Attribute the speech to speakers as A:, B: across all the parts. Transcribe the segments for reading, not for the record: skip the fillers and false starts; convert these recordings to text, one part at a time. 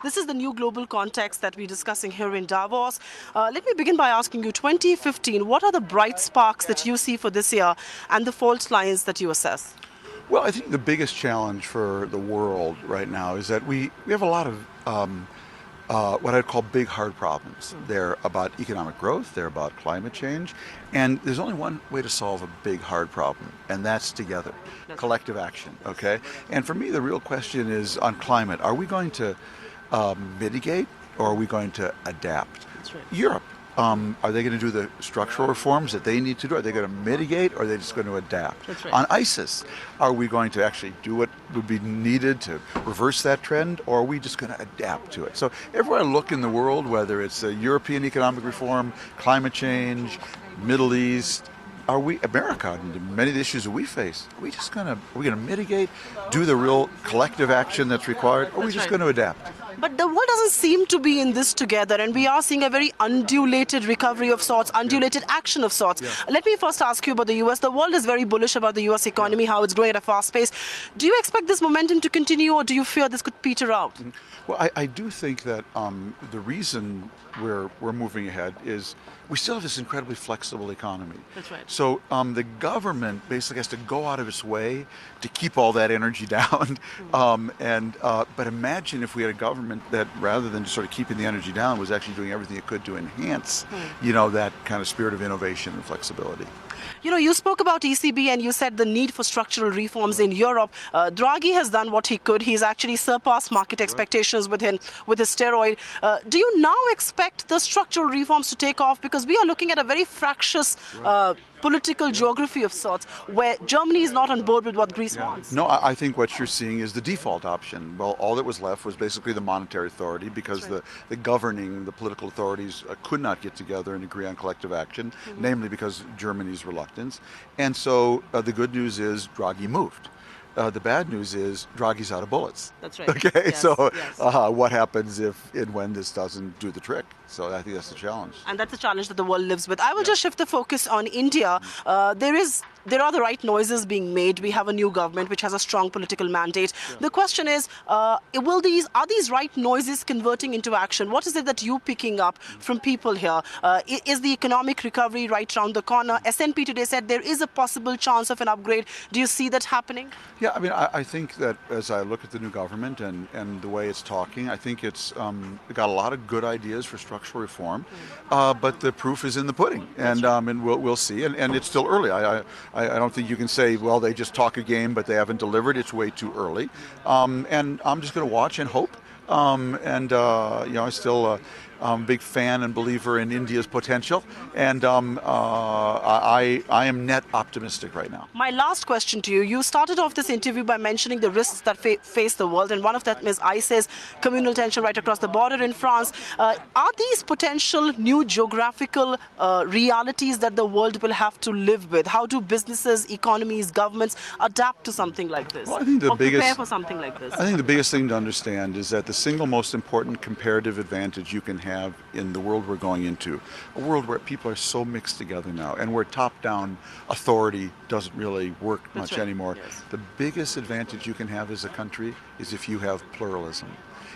A: This is the new global context that we're discussing here in Davos. Let me begin by asking you, 2015, what are the bright sparks that you see for this year and the fault lines that you assess?
B: Well, I think the biggest challenge for the world right now is that we have a lot of what I'd call big, hard problems. They're about economic growth, they're about climate change, and there's only one way to solve a big, hard problem, and that's together, collective action, okay? And for me, the real question is on climate, are we going to mitigate or are we going to adapt?
A: That's right.
B: Europe, are they going to do the structural reforms that they need to do? Are they going to mitigate or are they just going to adapt?
A: That's right.
B: On ISIS, are we going to actually do what would be needed to reverse that trend, or are we just going to adapt to it? So everywhere I look in the world, whether it's European economic reform, climate change, Middle East, America, many of the issues that we face, are we going to mitigate, do the real collective action that's required, or are we just going to adapt?
A: But the world doesn't seem to be in this together, and we are seeing a very undulated recovery of sorts, undulated action of sorts.
B: Yeah.
A: Let me first ask you about the US. The world is very bullish about the US economy, how it's growing at a fast pace. Do you expect this momentum to continue, or do you fear this could peter out?
B: Well, I do think that the reason we're moving ahead is we still have this incredibly flexible economy.
A: That's right.
B: So the government basically has to go out of its way to keep all that energy down. But imagine if we had a government that, rather than just sort of keeping the energy down, was actually doing everything it could to enhance, that kind of spirit of innovation and flexibility.
A: You spoke about ECB and you said the need for structural reforms in Europe. Draghi has done what he could. He's actually surpassed market expectations with his steroid. Do you now expect the structural reforms to take off? Because we are looking at a very fractious political geography of sorts, where Germany is not on board with what Greece wants.
B: No, I think what you're seeing is the default option. Well, all that was left was basically the monetary authority, because the political authorities could not get together and agree on collective action, namely because Germany's reluctance. And so the good news is Draghi moved. The bad news is Draghi's out of bullets.
A: That's right.
B: Okay,
A: yes,
B: so
A: yes.
B: What happens if and when this doesn't do the trick? So I think that's the challenge.
A: And that's the challenge that the world lives with. I will just shift the focus on India. There are the right noises being made. We have a new government which has a strong political mandate. The question is, are these right noises converting into action? What is it that you're picking up from people here? Is the economic recovery right around the corner? S&P today said there is a possible chance of an upgrade. Do you see that happening?
B: Yeah, I mean, I think that as I look at the new government and the way it's talking, I think it's got a lot of good ideas for structural reform, but the proof is in the pudding, and we'll see. And it's still early. I don't think you can say, well, they just talk a game, but they haven't delivered. It's way too early, and I'm just going to watch and hope. I still. I'm a big fan and believer in India's potential, and I am net optimistic right now.
A: My last question to you. You started off this interview by mentioning the risks that face the world, and one of them is ISIS, communal tension right across the border in France. Are these potential new geographical realities that the world will have to live with? How do businesses, economies, governments adapt to something like this?
B: Well, I think
A: prepare for something like this?
B: I think the biggest thing to understand is that the single most important comparative advantage you can have in the world we're going into, a world where people are so mixed together now and where top-down authority doesn't really work much anymore.
A: Yes.
B: The biggest advantage you can have as a country is if you have pluralism.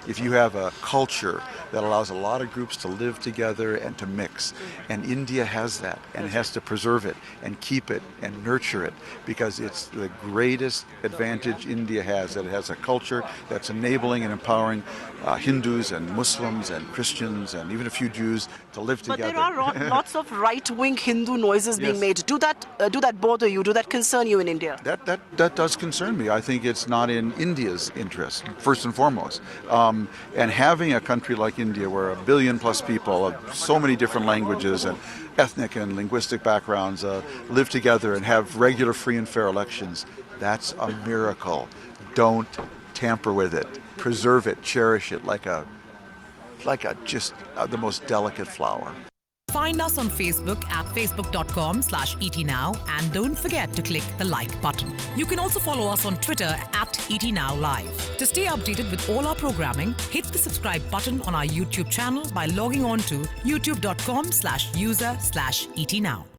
B: If you have a culture that allows a lot of groups to live together and to mix. And India has that, and it has to preserve it and keep it and nurture it, because it's the greatest advantage India has, that it has a culture that's enabling and empowering Hindus and Muslims and Christians and even a few Jews to live together.
A: But there are lots of right-wing Hindu noises being made. Do that bother you? Do that concern you in India?
B: That does concern me. I think it's not in India's interest, first and foremost. And having a country like India, where 1 billion plus people of so many different languages and ethnic and linguistic backgrounds live together and have regular, free and fair elections, that's a miracle. Don't tamper with it. Preserve it, cherish it like just the most delicate flower.
C: Find us on Facebook at facebook.com/ETNow, and don't forget to click the like button. You can also follow us on Twitter at ETNowLive. To stay updated with all our programming, hit the subscribe button on our YouTube channel by logging on to youtube.com/user/ETNow.